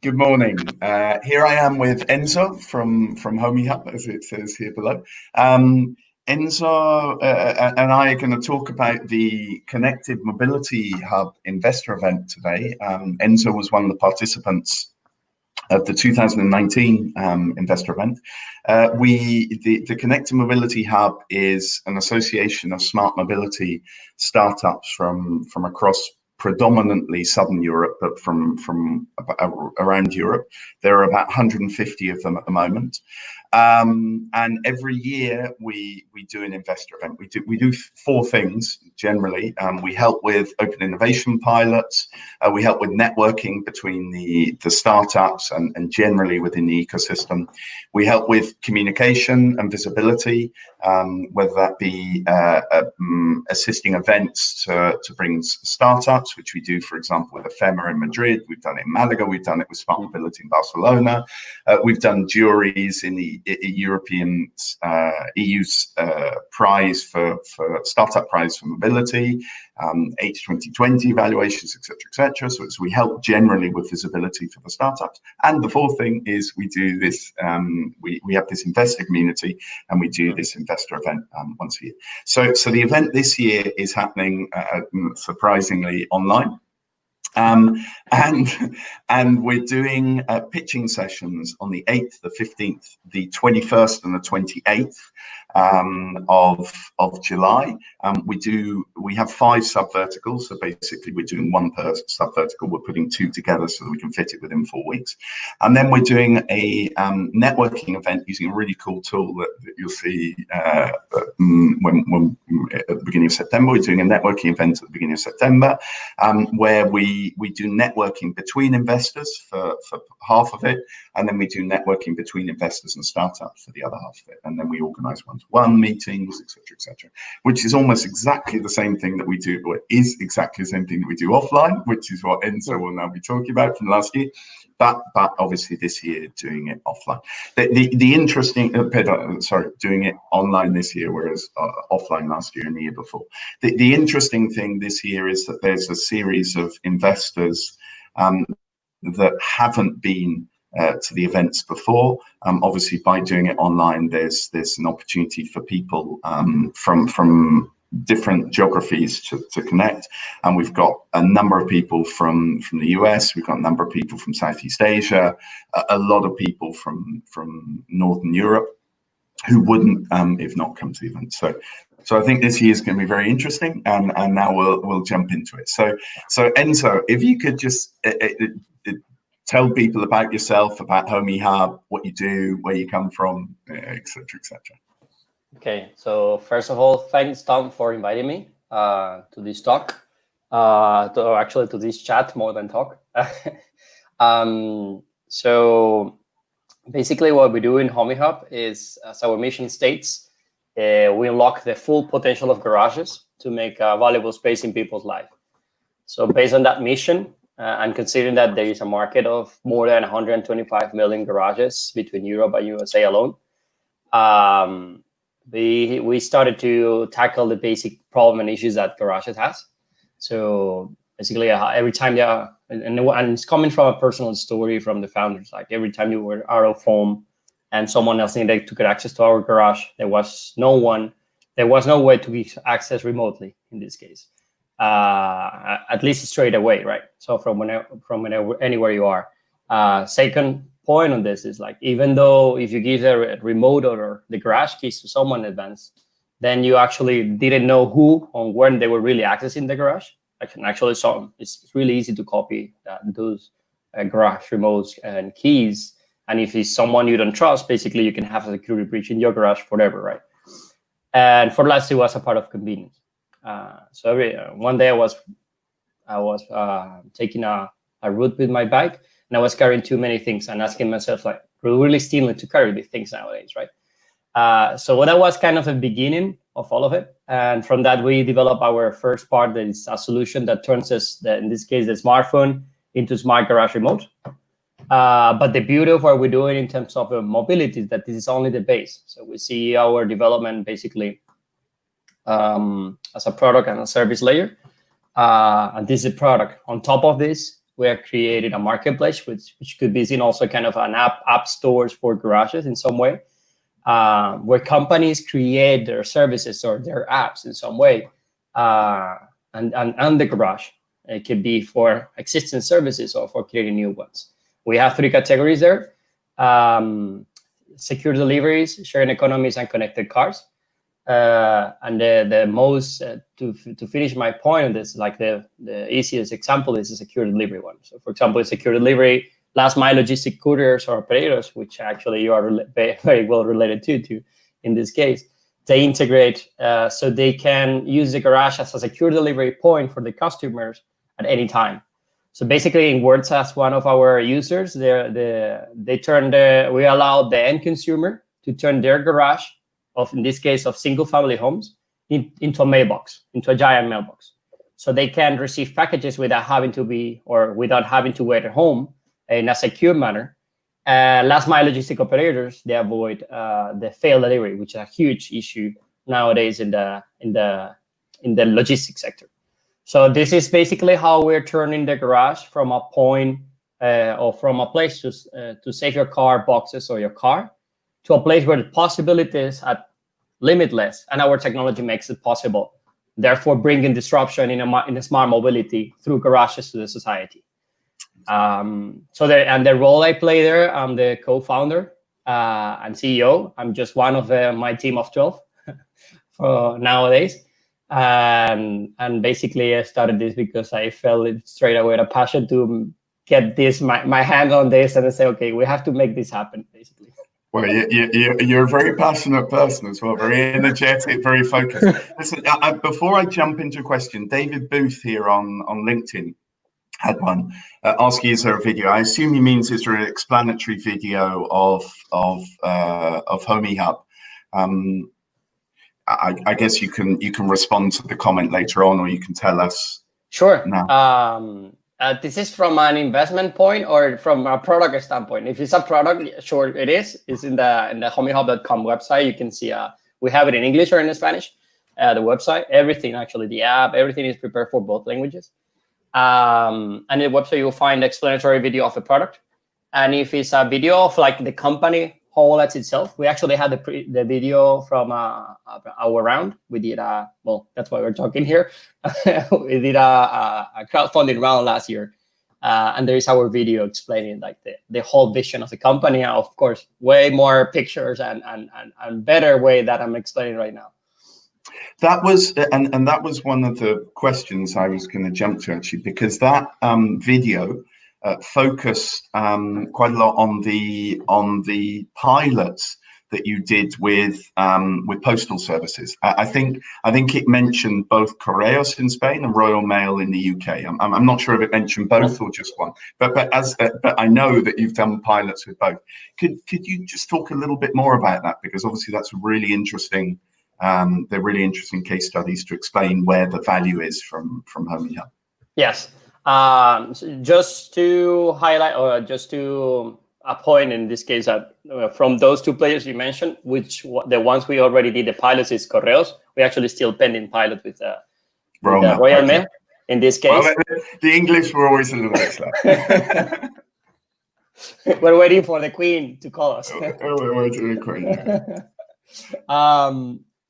Good morning. Here I am with Enzo from HomyHub, as it says here below. Enzo and I are going to talk about the Connected Mobility Hub investor event today. Enzo was one of the participants of the 2019 investor event. The Connected Mobility Hub is an association of smart mobility startups from across predominantly Southern Europe, but from around Europe. There are about 150 of them at the moment. And every year we do an investor event. We do four things generally. We help with open innovation pilots. We help with networking between the startups and generally within the ecosystem. We help with communication and visibility, whether that be assisting events to bring startups, which we do, for example, with EFEMA in Madrid. We've done it in Malaga. We've done it with Smart Mobility in Barcelona. We've done juries in the European EU's prize for startup prize for mobility, H2020 evaluations, etc. So we help generally with visibility for the startups. And the fourth thing is we do this. We have this investor community, and we do this investor event once a year. So the event this year is happening surprisingly online. And we're doing pitching sessions on the 8th, the 15th, the 21st, and the 28th of July. We have 5 sub-verticals, so basically we're doing one per sub-vertical. We're putting 2 together so that we can fit it within 4 weeks. And then we're doing a networking event using a really cool tool that you'll see when at the beginning of September. We're doing a networking event at the beginning of September, where we do networking between investors for half of it, and then we do networking between investors and startups for the other half of it, and then we organize one-to-one meetings, etc., which is almost exactly the same thing that we do, or is exactly the same thing that we do offline, which is what Enzo will now be talking about from last year. But obviously this year doing it offline. The interesting, doing it online this year, whereas offline last year and the year before. The interesting thing this year is that there's a series of investors that haven't been to the events before. Obviously, by doing it online, there's an opportunity for people from different geographies to connect, and we've got a number of people from the US. We've got a number of people from Southeast Asia, a lot of people from Northern Europe who wouldn't if not come to the event. So I think this year is going to be very interesting, and now we'll jump into it. So Enzo, if you could just tell people about yourself, about HomyHub, what you do, where you come from, etc. Okay, so first of all, thanks, Tom, for inviting me to this talk, to this chat more than talk. So basically what we do in HomyHub is, as our mission states, we unlock the full potential of garages to make a valuable space in people's life. So based on that mission, and considering that there is a market of more than 125 million garages between Europe and USA alone, we started to tackle the basic problem and issues that garages has. So basically, every time and it's coming from a personal story from the founders. Like every time you were out of home and someone else needed to get access to our garage, there was no way to get access remotely in this case, at least straight away, right? So from anywhere you are. Second point on this is, like, even though if you give the remote or the garage keys to someone in advance, then you actually didn't know who or when they were really accessing the garage. It's really easy to copy those garage remotes and keys. And if it's someone you don't trust, basically you can have a security breach in your garage forever, right? And for last, it was a part of convenience. So one day I was taking a route with my bike, and I was carrying too many things and asking myself, like, we're really stealing to carry these things nowadays, right? So that was kind of the beginning of all of it. And from that, we developed our first part, that is a solution that turns in this case, the smartphone into smart garage remote. But the beauty of what we're doing in terms of mobility is that this is only the base. So we see our development basically as a product and a service layer. And this is a product. On top of this, we have created a marketplace, which could be seen also kind of an app stores for garages in some way, where companies create their services or their apps in some way, and the garage. It could be for existing services or for creating new ones. We have 3 categories there: secure deliveries, sharing economies, and connected cars. And the most to finish my point on this, like the easiest example is a secure delivery one. So, for example, secure delivery, last mile logistic couriers or operators, which actually you are very well related to in this case. They integrate so they can use the garage as a secure delivery point for the customers at any time. So basically, in words as one of our users, we allow the end consumer to turn their garage, in this case of single family homes, into a mailbox, into a giant mailbox. So they can receive packages without having to wait at home in a secure manner. Last mile logistic operators, they avoid the failed delivery, which is a huge issue nowadays in the logistics sector. So this is basically how we're turning the garage from a point or from a place to save your car boxes or your car, to a place where the possibilities are limitless, and our technology makes it possible, therefore bringing disruption in a smart mobility through garages to the society. The role I play there, I'm the co-founder and CEO. I'm just one of my team of 12 for nowadays. And basically I started this because I felt it straight away a passion to get my hand on this and say, okay, we have to make this happen, basically. Well, you're a very passionate person as well, very energetic, very focused. Listen, before I jump into a question, David Booth here on LinkedIn had one asking, is there a video? I assume he means is there an explanatory video of HomyHub. I guess you can respond to the comment later on, or you can tell us. Sure. Now. This is from an investment point or from a product standpoint. If it's a product, sure it is. It's in the HomyHub.com website. You can see we have it in English or in Spanish. The website, everything actually, the app, everything is prepared for both languages. And in the website you'll find explanatory video of the product. And if it's a video of like the company HomyHub itself, we actually had the video from our round. We did that's why we're talking here. We did a crowdfunding round last year, and there is our video explaining like the whole vision of the company. And of course, way more pictures and better way that I'm explaining right now. That was and that was one of the questions I was going to jump to, actually, because that video focused quite a lot on the pilots that you did with postal services. I think it mentioned both Correos in Spain and Royal Mail in the UK. I'm not sure if it mentioned both or just one, but I know that you've done pilots with both. Could you just talk a little bit more about that, because obviously that's really interesting. They're really interesting case studies to explain where the value is from HomyHub. Yes. Just to highlight, or just to a point in this case, that from those 2 players you mentioned, the ones we already did the pilots is Correos. We actually still pending pilot with Royal Mail in this case. Well, the English were always a little bit slow. We're waiting for the Queen to call us. We're waiting for the Queen.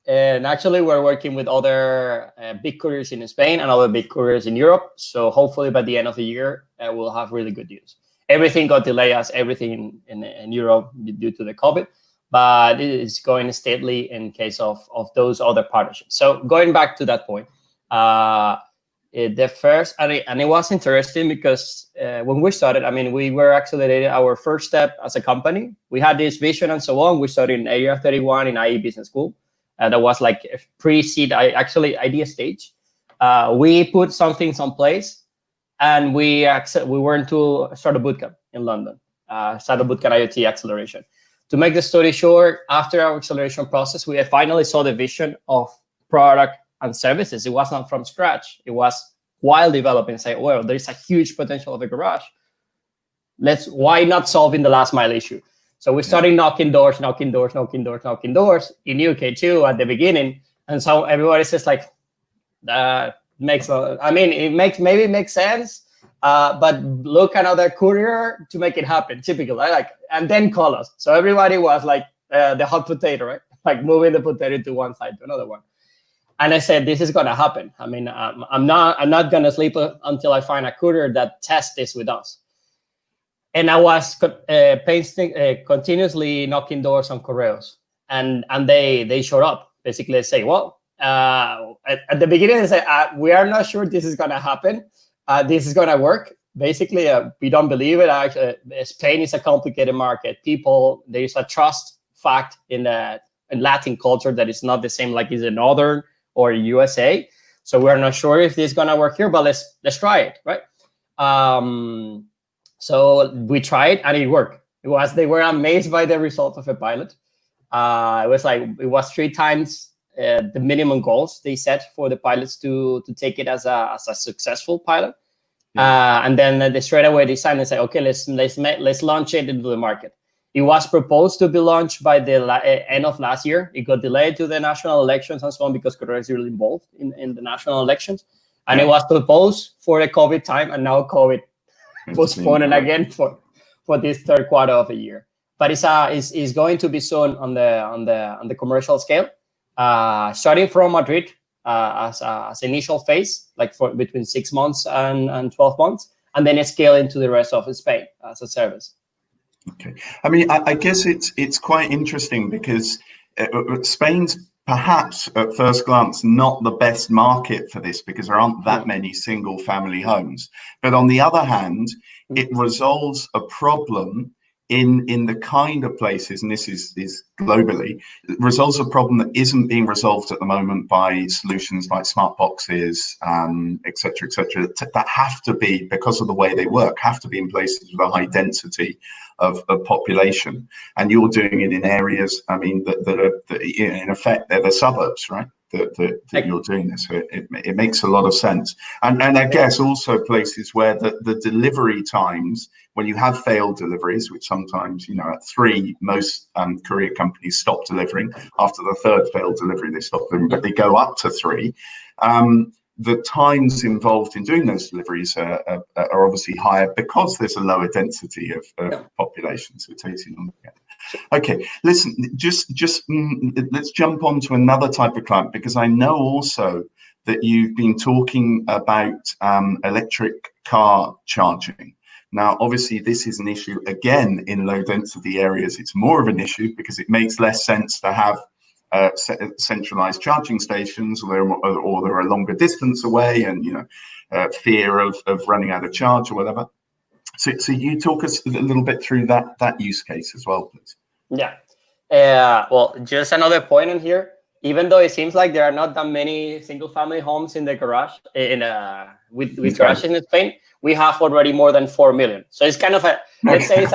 And actually, we're working with other big couriers in Spain and other big couriers in Europe. So hopefully by the end of the year, we'll have really good news. Everything got delayed as everything in Europe due to the COVID, but it is going steadily in case of those other partnerships. So going back to that point, the first, and it was interesting because when we started, I mean, we were accelerating our first step as a company. We had this vision and so on. We started in Area 31 in IE Business School. That was like a pre-seed, idea stage. We put some things in place, and we went to start a bootcamp in London, start a bootcamp IoT acceleration. To make the story short, after our acceleration process, we finally saw the vision of product and services. It was not from scratch. It was while developing, say, well, there is a huge potential of the garage. Why not solving the last mile issue? So we started knocking doors in UK too at the beginning. And so everybody says like, that makes, maybe it makes sense, but look another courier to make it happen, typical, right? Like, and then call us. So everybody was like the hot potato, right? Like moving the potato to one side to another one. And I said, this is gonna happen. I mean, I'm not gonna sleep until I find a courier that tests this with us. And I was continuously knocking doors on Correos, and they showed up. Basically, they say, well, at the beginning, they say, we are not sure this is gonna happen. This is gonna work. Basically, we don't believe it. Actually, Spain is a complicated market. There is a trust fact in Latin culture that is not the same like is in Northern or USA. So we're not sure if this is gonna work here, but let's try it, right? So we tried and it worked. They were amazed by the result of a pilot. It was 3 times the minimum goals they set for the pilots to take it as a successful pilot. Yeah. And then they straight away decided and say, okay, let's launch it into the market. It was proposed to be launched by the end of last year. It got delayed to the national elections and so on because Correa is really involved in the national elections. And it was proposed for the COVID time, and now COVID postponed again for this third quarter of the year. But it's going to be soon on the commercial scale, starting from Madrid as initial phase, like for between 6 months and 12 months, and then it's scale into the rest of Spain as a service. Okay, I mean, I guess it's quite interesting because Spain's perhaps at first glance not the best market for this because there aren't that many single family homes. But on the other hand, it resolves a problem in the kind of places, and this is globally, resolves a problem that isn't being resolved at the moment by solutions like smart boxes, et cetera, that have to be, because of the way they work, have to be in places with a high density of population. And you're doing it in areas, I mean, that are in effect, they're the suburbs, right? That you're doing this. So it makes a lot of sense. And I guess also places where the delivery times, when you have failed deliveries, which sometimes, at 3, most courier companies stop delivering. After the 3rd failed delivery, they stop delivering, but they go up to 3. The times involved in doing those deliveries are obviously higher because there's a lower density of population. So it takes you longer. Okay, listen, just let's jump on to another type of client, because I know also that you've been talking about electric car charging. Now, obviously, this is an issue, again, in low density areas. It's more of an issue because it makes less sense to have centralized charging stations, or they're a longer distance away, and fear of running out of charge or whatever. So you talk us a little bit through that use case as well, please. Yeah. Well, just another point in here. Even though it seems like there are not that many single-family homes in the garage with garages in Spain, we have already more than 4 million. So it's kind of let's say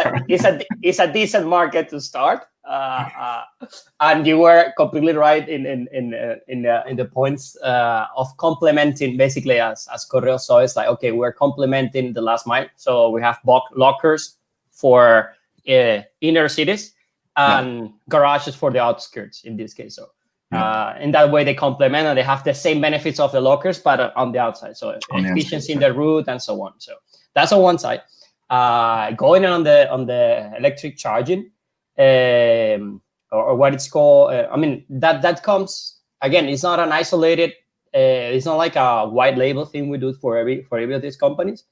it's a decent market to start. And you were completely right in the points of complementing, basically, as Correo saw, it's like, okay, we're complementing the last mile. So we have lockers for inner cities and garages for the outskirts in this case. So in that way, they complement and they have the same benefits of the lockers, but on the outside. So efficiency in the route and so on. So that's on one side. Going on the electric charging, or what it's called. I mean, that comes, again, it's not an isolated, it's not like a white label thing we do for every of these companies.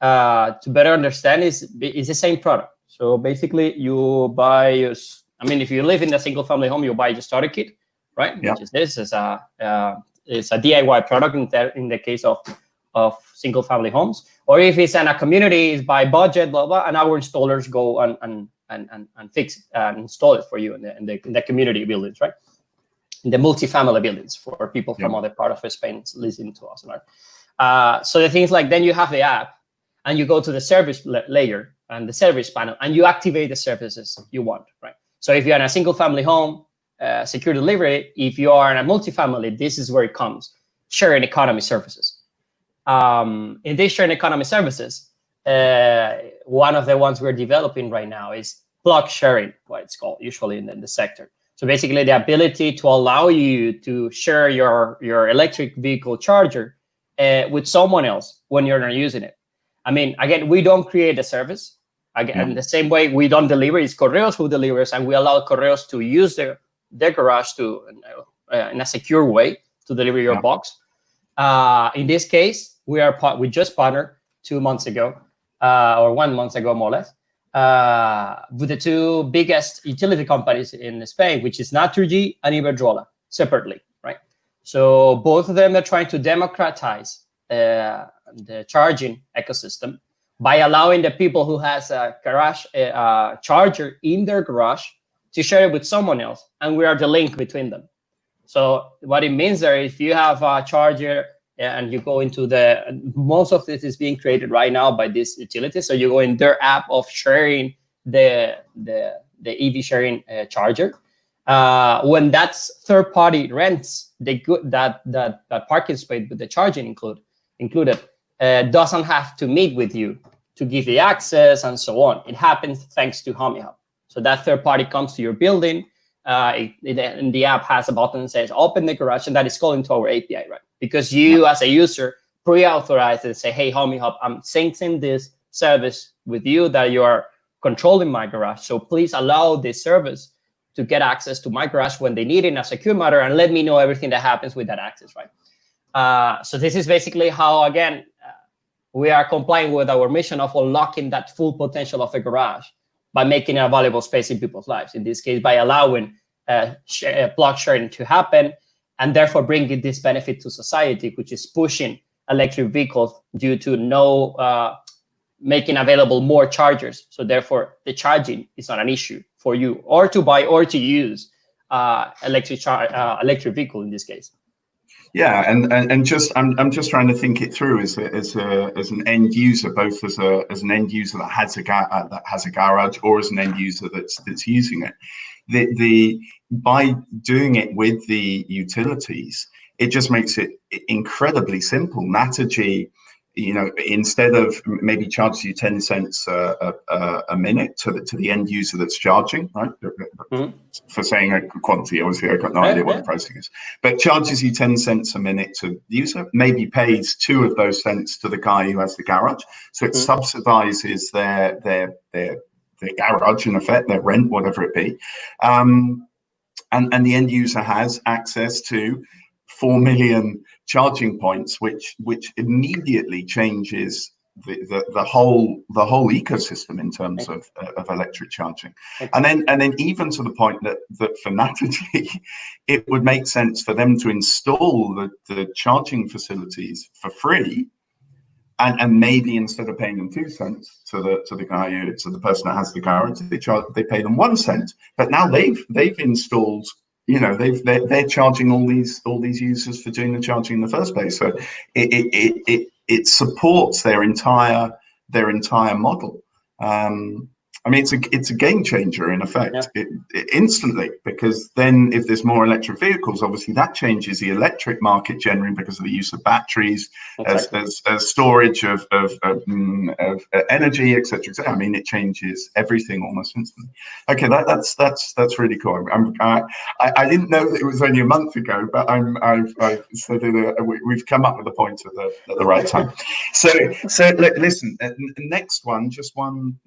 To better understand, it's the same product. So basically, you buy if you live in a single family home, you buy your starter kit, right? Which is this is it's a DIY product in the case of single family homes. Or if it's in a community, it's by budget, blah blah, and our installers go and fix it and install it for you in the community buildings, right? In the multi-family buildings for people from other part of Spain listening to us, right? So the things like, then you have the app and you go to the service layer and the service panel and you activate the services you want, right? So if you're in a single family home, secure delivery, if you are in a multi-family, this is where it comes. Sharing economy services. In these sharing economy services, one of the ones we're developing right now is block sharing, what it's called usually in the sector. So basically the ability to allow you to share your electric vehicle charger with someone else when you're not using it. I mean, again, we don't create a service. Again, the same way we don't deliver, it's Correos who delivers, and we allow Correos to use their garage to in a secure way to deliver your box. In this case, we just partnered 2 months ago, or 1 month ago, more or less, with the two biggest utility companies in Spain, which is Naturgy and Iberdrola, separately, right? So both of them are trying to democratize the charging ecosystem by allowing the people who has a garage charger in their garage to share it with someone else, and we are the link between them. So what it means there, if you have a charger and you go into most of this is being created right now by this utility. So you go in their app of sharing the EV sharing charger. When that's third party rents, that parking space with the charging included doesn't have to meet with you to give the access and so on. It happens thanks to HomyHub. So that third party comes to your building. And the app has a button that says open the garage, and that is calling to our API, right? Because you as a user pre-authorize and say, hey, HomyHub, I'm syncing this service with you that you are controlling my garage. So please allow this service to get access to my garage when they need it in a secure manner, and let me know everything that happens with that access, right? So this is basically how, again, we are complying with our mission of unlocking that full potential of a garage by making a valuable space in people's lives. In this case, by allowing plug sharing to happen, and therefore bringing this benefit to society, which is pushing electric vehicles due to making available more chargers. So therefore, the charging is not an issue for you, or to buy or to use electric vehicle in this case. Yeah, and just I'm just trying to think it through as an end user, both as an end user that has a garage, or as an end user that's using it. By doing it with the utilities, it just makes it incredibly simple. Naturgy, instead of maybe charges you 10 cents a minute to the end user that's charging, right? For saying a quantity, obviously I've got no idea what the pricing is, but charges you 10 cents a minute to the user, maybe pays 2 of those cents to the guy who has the garage. So it subsidizes their garage, in effect, their rent, whatever it be. And the end user has access to 4 million charging points, which immediately changes the whole ecosystem in terms of electric charging. And then even to the point that for Naturgy, it would make sense for them to install the charging facilities for free, and maybe instead of paying them 2 cents to the person that has the garage, they pay them 1 cent. But now they've installed, they're charging all these users for doing the charging in the first place. So it supports their entire model. I mean, it's a game changer in effect, instantly, because then if there's more electric vehicles, obviously that changes the electric market generally because of the use of batteries, as storage of energy, etc. I mean, it changes everything almost instantly. Okay, that's really cool. I didn't know that it was only a month ago, but we've come up with the point at the right time. So look, listen. Next one, just one.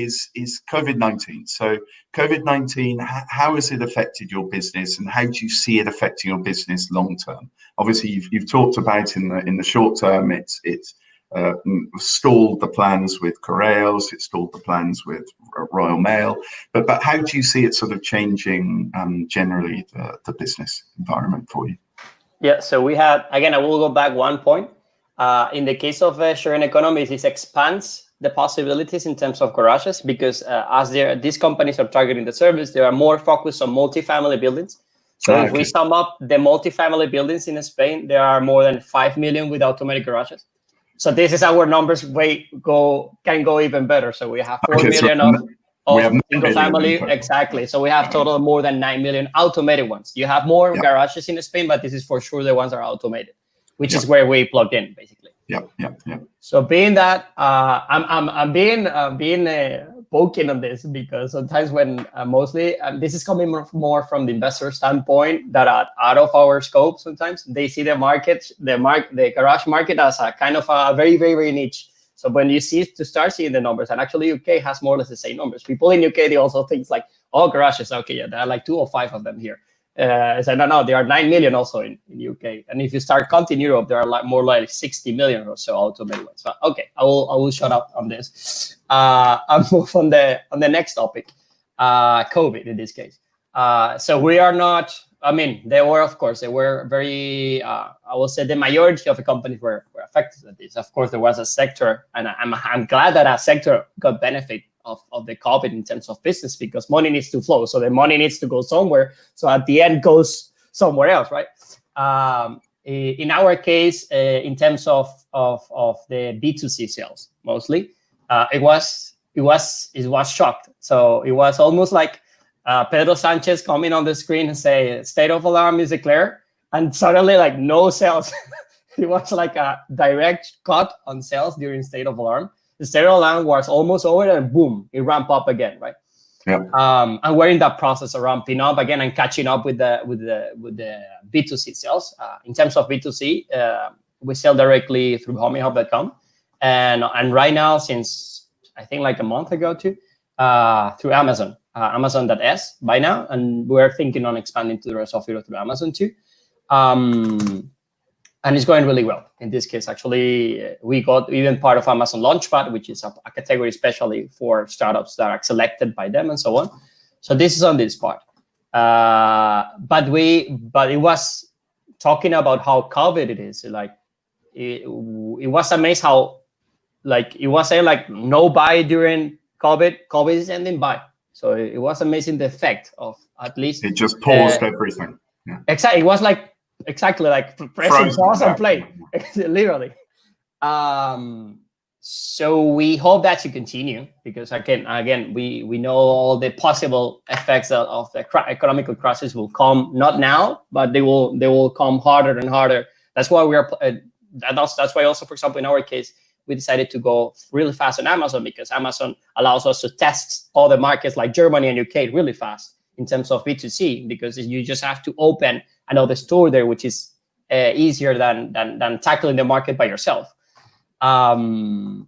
Is COVID-19. So COVID-19, how has it affected your business, and how do you see it affecting your business long term? Obviously, you've talked about in the short term, it's stalled the plans with Correos, it stalled the plans with Royal Mail, but how do you see it sort of changing generally the business environment for you? Yeah, so we had, again, I will go back 1 point. In the case of sharing economies, this expands the possibilities in terms of garages, because as these companies are targeting the service, they are more focused on multifamily buildings. So if we sum up the multifamily buildings in Spain, there are more than 5 million with automatic garages. So this is our numbers can go even better. So we have 4 million of single family. Exactly. So we have total more than 9 million automated ones. You have more garages in Spain, but this is for sure the ones that are automated, which is where we plug in, basically. Yeah. So being that, I'm being poking on this, because sometimes when mostly this is coming more from the investor standpoint that are out of our scope. Sometimes they see the garage market as a kind of a very, very, very niche. So when you start seeing the numbers, and actually UK has more or less the same numbers. People in UK, they also think like, oh, garages, okay, yeah, there are like 2 or 5 of them here. So no, there are 9 million also in UK. And if you start counting Europe, there are like more like 60 million or so automated ones. So okay, I will shut up on this. I'll move on the next topic, COVID in this case. So we are not, I mean, they were very, I will say the majority of the companies were affected at this. Of course, there was a sector, and I'm glad that a sector got benefit of the COVID in terms of business, because money needs to flow. So the money needs to go somewhere. So at the end goes somewhere else, right? In our case, in terms of the B2C sales, mostly, it was shocked. So it was almost like Pedro Sanchez coming on the screen and say, state of alarm is declared, and suddenly like no sales. It was like a direct cut on sales during state of alarm. The state of alarm was almost over, and boom, it ramped up again, right? Yeah. And we're in that process of ramping up again and catching up with the B2C sales. In terms of B2C, we sell directly through HomyHub.com, and right now, since I think like a month ago too, through Amazon, Amazon.s by now, and we're thinking on expanding to the rest of Europe through Amazon too. And it's going really well. In this case, actually, we got even part of Amazon Launchpad, which is a category especially for startups that are selected by them and so on. So this is on this part. But it was talking about how COVID it is. Like it was amazing how, like it was saying like no buy during COVID. COVID is ending by. So it was amazing the effect of at least. It just paused everything. Yeah. Exactly. It was like exactly like pressing pause and play, literally. So we hope that to continue, because again we know all the possible effects of the economic crisis will come, not now, but they will come harder and harder. That's why we are. That's why also, for example, in our case, we decided to go really fast on Amazon, because Amazon allows us to test all the markets like Germany and UK really fast in terms of B2C, because you just have to open another store there, which is easier than tackling the market by yourself. And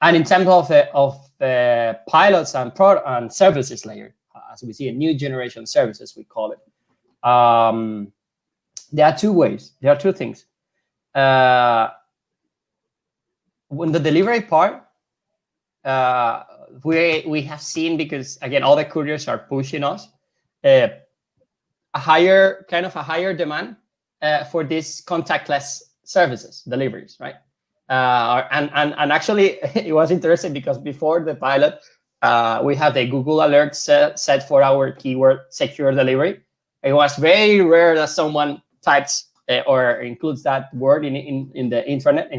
in terms of the pilots and product and services layer, as we see a new generation services, we call it. There are 2 ways. There are 2 things. When the delivery part, we have seen, because again, all the couriers are pushing us, a higher demand for these contactless services, deliveries, right? And actually, it was interesting because before the pilot, we had a Google alert set for our keyword secure delivery. It was very rare that someone types or includes that word in the internet.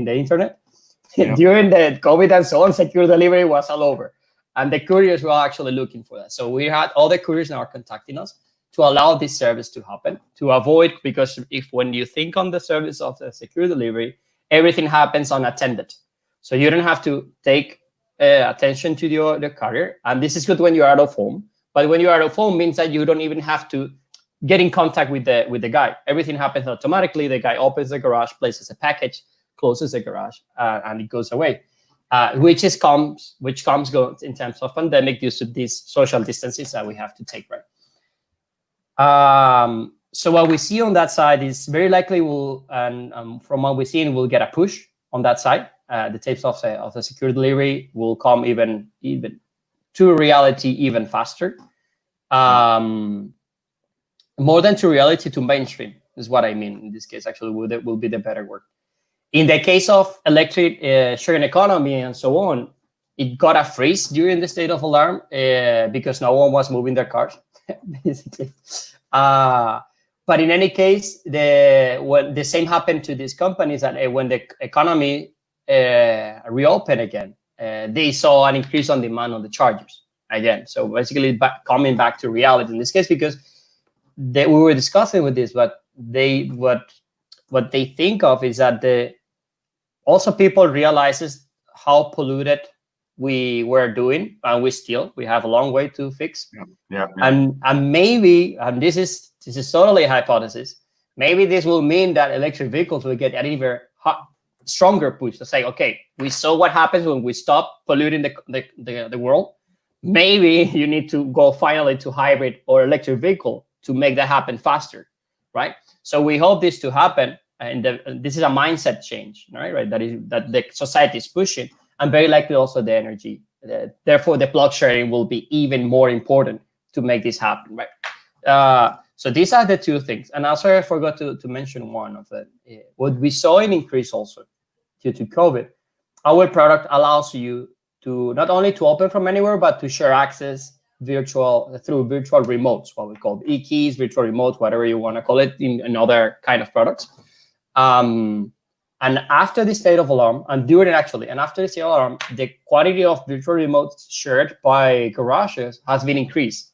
Yeah. During the COVID and so on, secure delivery was all over, and the couriers were actually looking for that. So we had all the couriers now are contacting us to allow this service to happen, to avoid, because when you think on the service of the secure delivery, everything happens unattended. So you don't have to take attention to the carrier. And this is good when you're out of home. But when you're out of home means that you don't even have to get in contact with the guy. Everything happens automatically. The guy opens the garage, places a package, closes the garage, and it goes away. Which comes in terms of pandemic due to these social distances that we have to take, right? So what we see on that side is very likely from what we're seeing, we'll get a push on that side. The tapes of the secure delivery will come even to reality even faster. More than to reality, to mainstream is what I mean. In this case, actually, will be the better word. In the case of electric sharing economy and so on, it got a freeze during the state of alarm because no one was moving their cars, basically. But in any case, the same happened to these companies, that when the economy reopened again, they saw an increase on demand on the chargers again. So basically, coming back to reality in this case, because we were discussing with this, but what they think of is that also people realizes how polluted we were doing, and we have a long way to fix. Yeah. And maybe, and this is totally a hypothesis, maybe this will mean that electric vehicles will get even stronger push to say, okay, we saw what happens when we stop polluting the world. Maybe you need to go finally to hybrid or electric vehicle to make that happen faster, right? So we hope this to happen, and this is a mindset change, right? That the society is pushing, and very likely also the energy. Therefore, the block sharing will be even more important to make this happen, right? So these are the two things. And also, I forgot to mention one of them. What we saw an increase also due to COVID. Our product allows you to not only to open from anywhere, but to share access through virtual remotes, what we call e-keys, virtual remotes, whatever you want to call it, in other kind of products. And after the state of alarm, and after the state of alarm, the quantity of virtual remotes shared by garages has been increased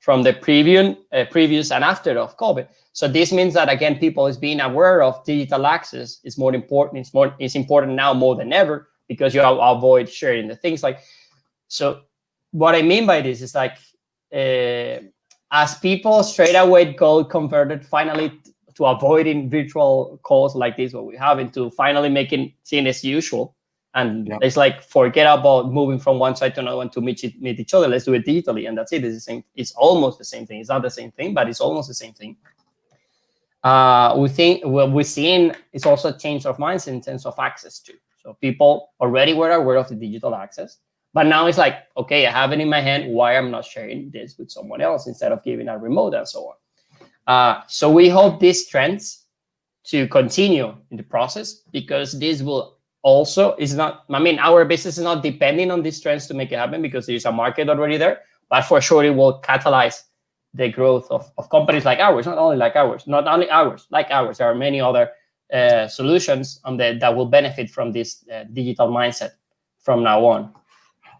from the previous and after of COVID. So this means that, again, people is being aware of digital access is more important. It's important now more than ever, because you avoid sharing the things like. So what I mean by this is like, as people straight away go converted finally to avoiding virtual calls like this, what we have, into finally seeing as usual. And it's like, forget about moving from one side to another one to meet each other. Let's do it digitally, and that's it. It's the same. It's almost the same thing. It's not the same thing, but it's almost the same thing. We think what we're seeing is also a change of mindset in terms of access too. So people already were aware of the digital access, but now it's like, okay, I have it in my hand. Why I'm not sharing this with someone else instead of giving a remote and so on? So we hope these trends to continue in the process, because this will also our business is not depending on these trends to make it happen, because there's a market already there, but for sure it will catalyze the growth of companies like ours, not only ours. There are many other solutions that will benefit from this digital mindset from now on.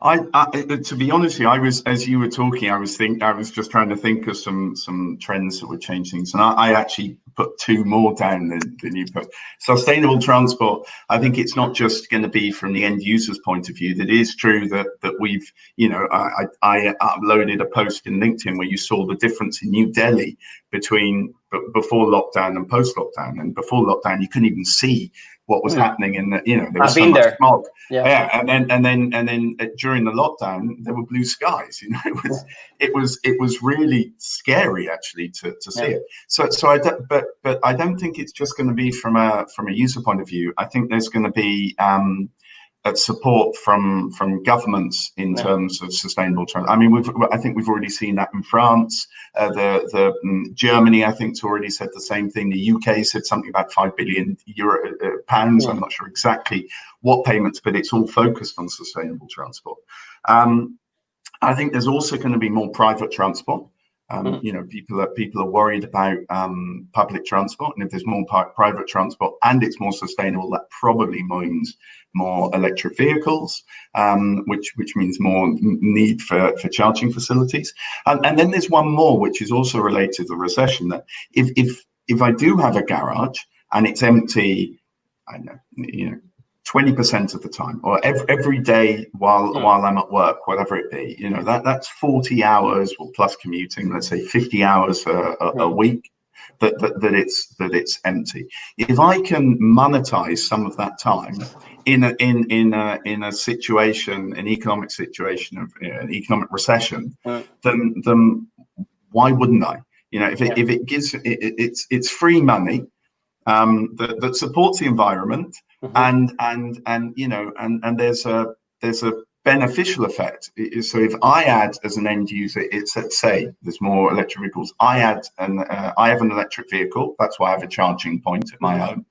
To be honest with you, as you were talking, I was just trying to think of some trends that would change things, and I actually put two more down than you put. Sustainable transport. I think it's not just going to be from the end user's point of view. That is true that we've, I uploaded a post in LinkedIn where you saw the difference in New Delhi between before lockdown and post lockdown. And before lockdown, you couldn't even see what was happening in the, there was so much smog. Yeah. And then during the lockdown, there were blue skies. It was really scary actually to see it. So I don't think it's just going to be from a user point of view. I think there's going to be support from governments in terms of sustainable transport. I mean, I think we've already seen that in France. Germany, I think, has already said the same thing. The UK said something about £5 billion. I'm not sure exactly what payments, but it's all focused on sustainable transport. I think there's also going to be more private transport. People are worried about public transport, and if there's more private transport and it's more sustainable, that probably means more electric vehicles, which means more need for charging facilities. And then there's one more, which is also related to the recession, that if I do have a garage and it's empty, I don't know, 20% of the time, or every day while I'm at work, whatever it be, that's 40 hours, or plus commuting, let's say 50 hours a week that it's empty. If I can monetize some of that time in a situation, an economic situation of an economic recession, then why wouldn't I? If it gives it's free money that supports the environment. And there's a beneficial effect. So if I add, as an end user, it's, let's say there's more electric vehicles, I have an electric vehicle, that's why I have a charging point at my home.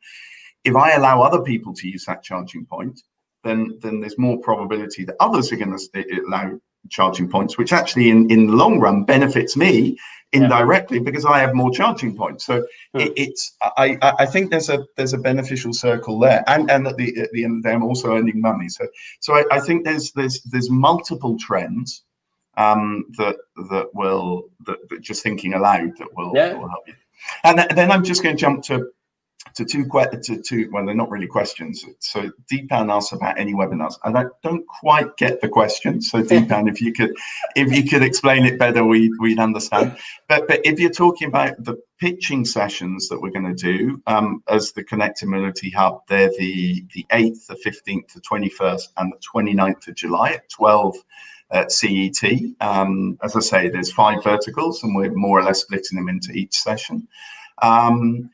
If I allow other people to use that charging point, then there's more probability that others are going to allow charging points, which actually in the long run benefits me indirectly, because I have more charging points. So I think there's a beneficial circle there, and at the end of the day, I'm also earning money. So I think there's multiple trends that just thinking aloud that will help you. And then I'm just going to jump to two, well, they're not really questions. So Deepan asked about any webinars, and I don't quite get the question. So Deepan, if you could explain it better, we'd understand. But if you're talking about the pitching sessions that we're going to do as the Connected Mobility Hub. They're the 8th, the 15th, the 21st, and the 29th of July at 12 CET. As I say, there's 5 verticals, and we're more or less splitting them into each session. And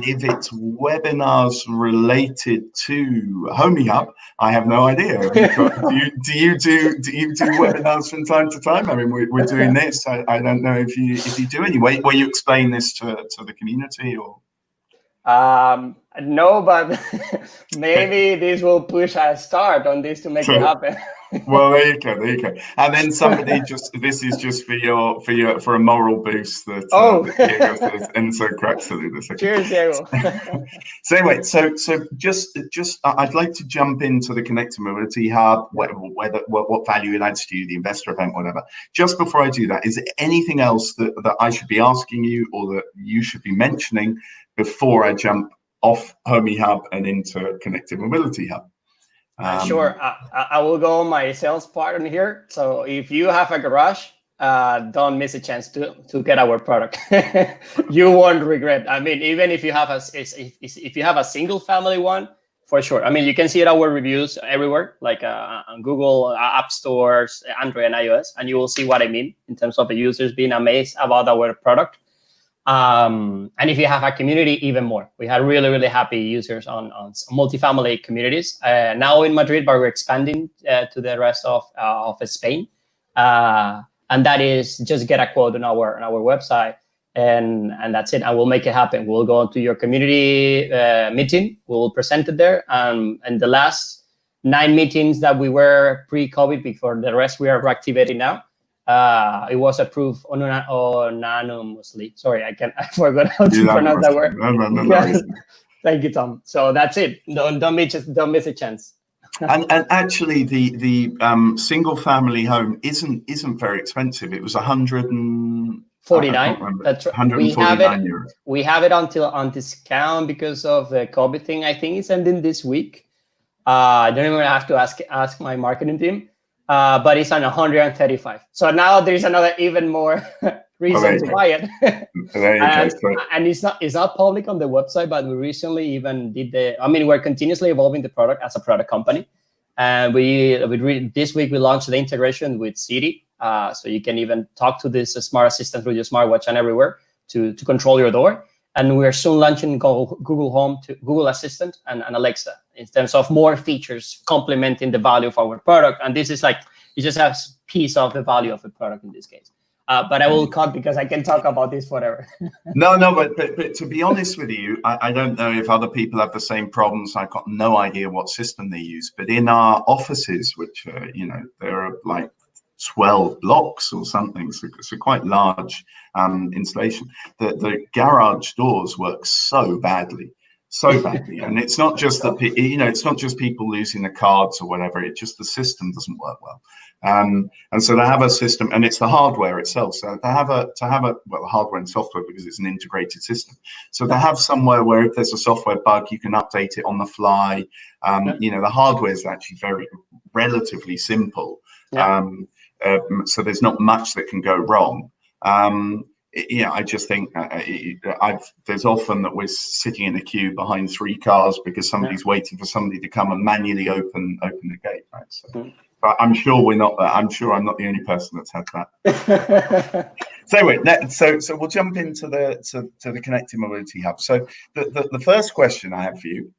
if it's webinars related to HomyHub, I have no idea. Do you do webinars from time to time? I mean, we're doing this. I don't know if you do any. Will you explain this to the community or? No, but maybe this will push a start on this to make it happen. Well, there you go. And then somebody this is just for a moral boost that Diego says Enzo cracks salute. Cheers, Diego. So anyway, so just I'd like to jump into the Connected Mobility Hub, what value it adds to you, the investor event, whatever. Just before I do that, is there anything else that I should be asking you or that you should be mentioning before I jump off HomyHub and into Connected Mobility Hub? Sure. I will go on my sales part in here. So if you have a garage, don't miss a chance to get our product. You won't regret. I mean, even if you have a single family one, for sure. I mean, you can see our reviews everywhere, like on Google, App Stores, Android and iOS, and you will see what I mean in terms of the users being amazed about our product. And if you have a community, even more. We had really, really happy users on multifamily communities. Now in Madrid, but we're expanding to the rest of Spain. And that is just get a quote on our website, and that's it. And we'll make it happen. We'll go to your community meeting. We'll present it there. And the last 9 meetings that we were pre-COVID, before the rest we are reactivating now. It was approved unanimously. Sorry, I forgot how to pronounce that word. No. Thank you, Tom. So that's it. Don't miss a chance. and actually, the single family home isn't very expensive. It was 149. That's right. 149 euros. We have it on discount because of the COVID thing. I think it's ending this week. I don't even have to ask my marketing team. But it's on 135. So now there's another even more reason to buy it. And it's not public on the website, but we recently even we're continuously evolving the product as a product company. And this week we launched the integration with Siri. So you can even talk to this smart assistant through your smartwatch and everywhere to control your door. And we're soon launching Google Home, to Google Assistant and Alexa in terms of more features complementing the value of our product. And this is like, it just has piece of the value of the product in this case. But I will cut because I can talk about this forever. No, but to be honest with you, I don't know if other people have the same problems. I've got no idea what system they use. But in our offices, which, there are like 12 blocks or something, so quite large installation. The garage doors work so badly, and it's not just that it's not just people losing the cards or whatever. It's just the system doesn't work well, and so they have a system, and it's the hardware itself. So the hardware and software, because it's an integrated system. So they have somewhere where if there's a software bug, you can update it on the fly. The hardware is actually relatively simple. Yeah. So there's not much that can go wrong. I just think there's often that we're sitting in a queue behind 3 cars because somebody's waiting for somebody to come and manually open the gate, right? So, but I'm sure we're not that. I'm sure I'm not the only person that's had that. So anyway, so we'll jump into the Connected Mobility Hub. So the first question I have for you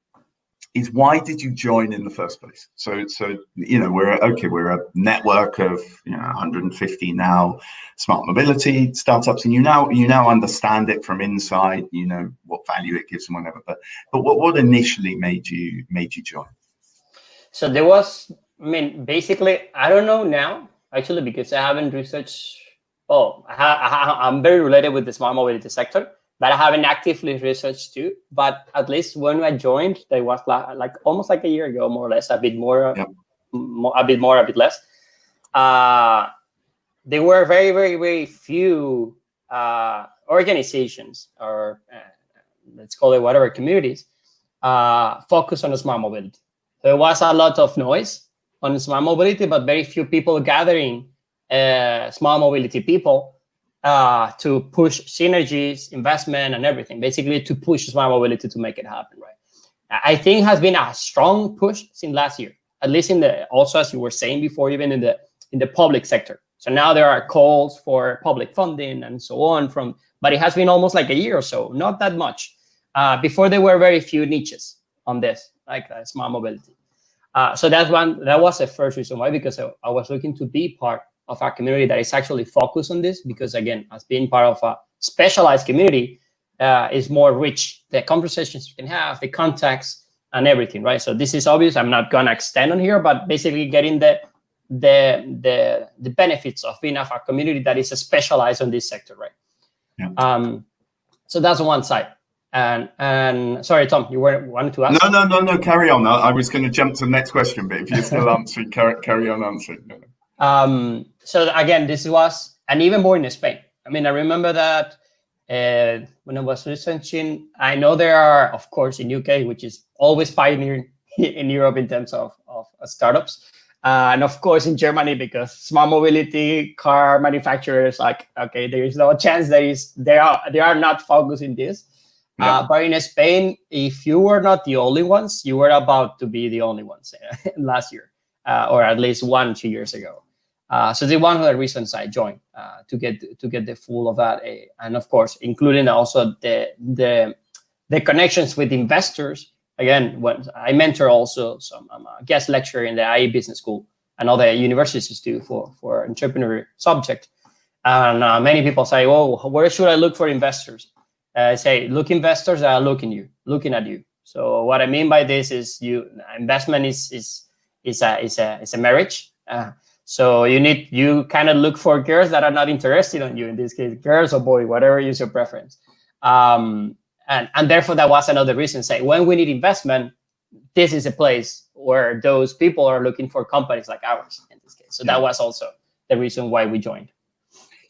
is, why did you join in the first place? So we're a network of 150 now smart mobility startups, and you now understand it from inside. You know what value it gives and whatever. But what initially made you join? So there was, basically, I don't know now actually, because I haven't researched. I'm very related with the smart mobility sector, but I haven't actively researched too. But at least when I joined, there was like almost like a year ago, more or less, a bit more, a bit more, a bit less. There were very, very, very few organizations, or let's call it whatever, communities, focused on smart mobility. There was a lot of noise on smart mobility, but very few people gathering smart mobility people to push synergies, investment, and everything, basically to push smart mobility to make it happen, right? I think it has been a strong push since last year, at least also, as you were saying before, even in the public sector. So now there are calls for public funding and so on but it has been almost like a year or so, not that much. Before there were very few niches on this, like smart mobility. So that was the first reason why, because I was looking to be part of our community that is actually focused on this, because again, as being part of a specialized community is more rich, the conversations you can have, the contacts and everything, right? So this is obvious. I'm not gonna extend on here, but basically getting the benefits of being of a community that is specialized on this sector, right? Yeah. So that's on one side. And sorry, Tom, you wanted to ask? No, carry on. I was going to jump to the next question, but if you're still answering, carry on answering. So again, this was, and even more in Spain. I mean, I remember that when I was researching, I know there are, of course, in UK, which is always pioneering in Europe in terms of startups. And of course, in Germany, because smart mobility car manufacturers, like, okay, there is no chance they are not focused in this. Yeah. But in Spain, if you were not the only ones, you were about to be the only ones last year, or at least 1-2 years ago. So the one of the reasons I joined to get the full of that, and of course, including also the connections with investors. Again, when I mentor also I'm a guest lecturer in the IE Business School and other universities too for entrepreneur subject. And many people say, "Oh, where should I look for investors?" I say, look, investors are looking at you. So what I mean by this is, investment is a marriage. So you kind of look for girls that are not interested in you. In this case, girls or boy, whatever is your preference. And therefore, that was another reason. Say, when we need investment, this is a place where those people are looking for companies like ours in this case. So that was also the reason why we joined.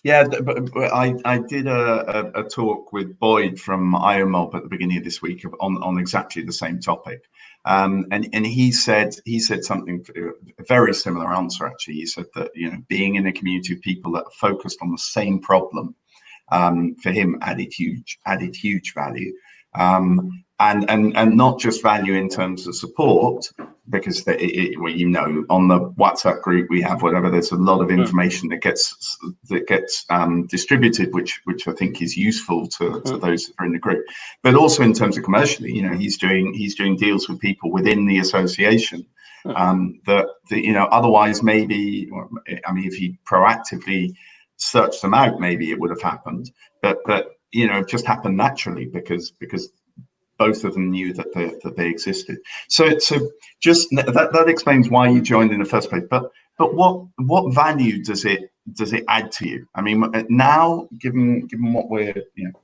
Yeah, but I did a talk with Boyd from HomyHub at the beginning of this week on exactly the same topic, and he said something, a very similar answer actually. He said that being in a community of people that are focused on the same problem, for him added huge value, and not just value in terms of support, because on the WhatsApp group we have, whatever, there's a lot of information that gets distributed, which I think is useful to those that are in the group, but also in terms of commercially, he's doing deals with people within the association that otherwise maybe, if he proactively searched them out, maybe it would have happened, but it just happened naturally because both of them knew that they existed. So just that explains why you joined in the first place. But what value does it add to you? I mean, now, given what we're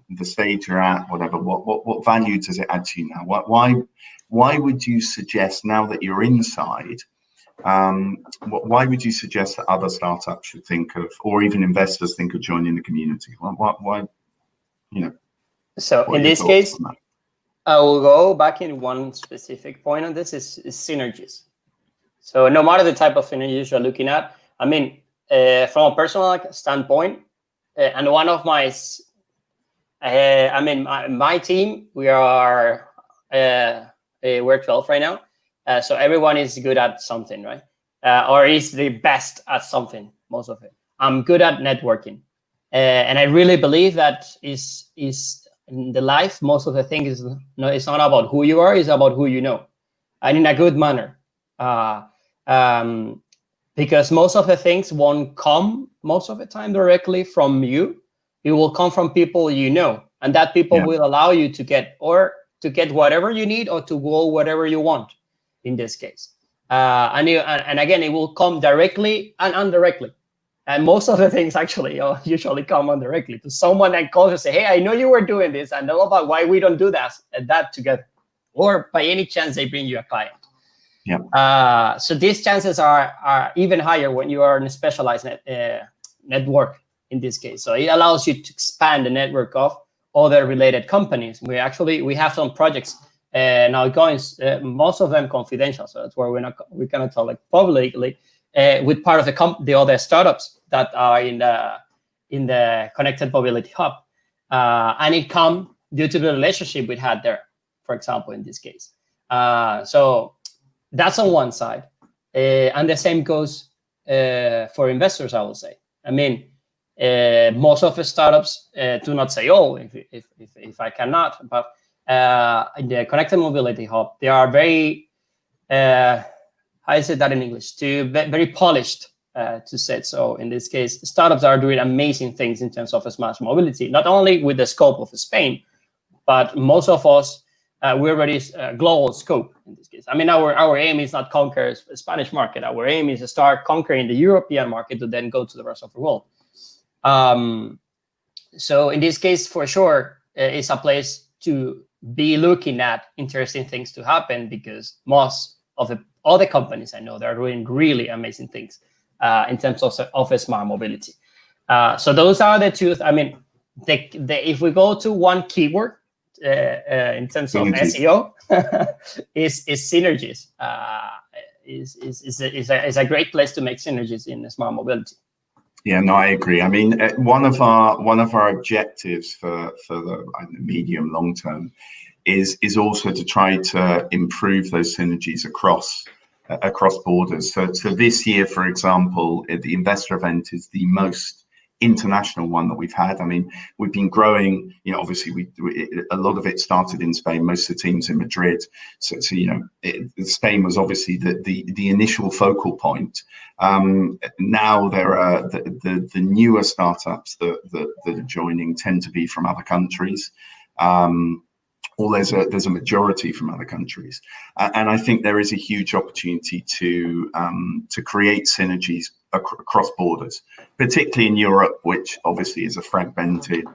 the stage you're at, whatever, what value does it add to you now? Why would you suggest, now that you're inside, why would you suggest that other startups should think of, or even investors think of, joining the community? Why? So in this case, I will go back in one specific point on this is synergies. So no matter the type of synergies you're looking at, I mean, from a personal standpoint, and one of my team, we're 12 right now. So everyone is good at something, right? Or is the best at something, most of it. I'm good at networking. And I really believe that is in the life, most of the things it's not about who you are, it's about who you know. And in a good manner. Because most of the things won't come most of the time directly from you. It will come from people you know. And that people will allow you to get whatever you need, or to go whatever you want in this case. And again, it will come directly and indirectly. And most of the things actually usually come indirectly to someone that calls and say, "Hey, I know you were doing this, and know about why we don't do that together." Or by any chance, they bring you a client. Yeah. So these chances are even higher when you are in a specialized network in this case. So it allows you to expand the network of other related companies. We have some projects now going, most of them confidential. So that's where we cannot talk like publicly, with part of the other startups that are in in the Connected Mobility Hub. And it come due to the relationship we had there, for example, in this case. So that's on one side. And the same goes for investors, I will say. I mean, most of the startups do not say, oh, if I cannot, but in the Connected Mobility Hub, they are very, how I say that in English, very polished, to say so. In this case, startups are doing amazing things in terms of smart mobility, not only with the scope of Spain, but most of us, we're already global scope in this case. I mean, our aim is not conquer the Spanish market. Our aim is to start conquering the European market to then go to the rest of the world. So in this case, for sure, it's a place to be looking at interesting things to happen, because most of all the companies I know, they're doing really amazing things in terms of smart mobility. So those are the two. I mean, if we go to one keyword in terms of SEO, is synergies. Is a great place to make synergies in smart mobility. Yeah, no, I agree. I mean, one of our objectives for the medium long term is also to try to improve those synergies across borders. So this year, for example, the investor event is the most international one that we've had. I mean, we've been growing, you know, obviously a lot of it started in Spain, most of the teams in Madrid. So you know, Spain was obviously the initial focal point. Now there are the newer startups that are joining tend to be from other countries. Or there's a majority from other countries, and I think there is a huge opportunity to create synergies across borders, particularly in Europe, which obviously is a fragmented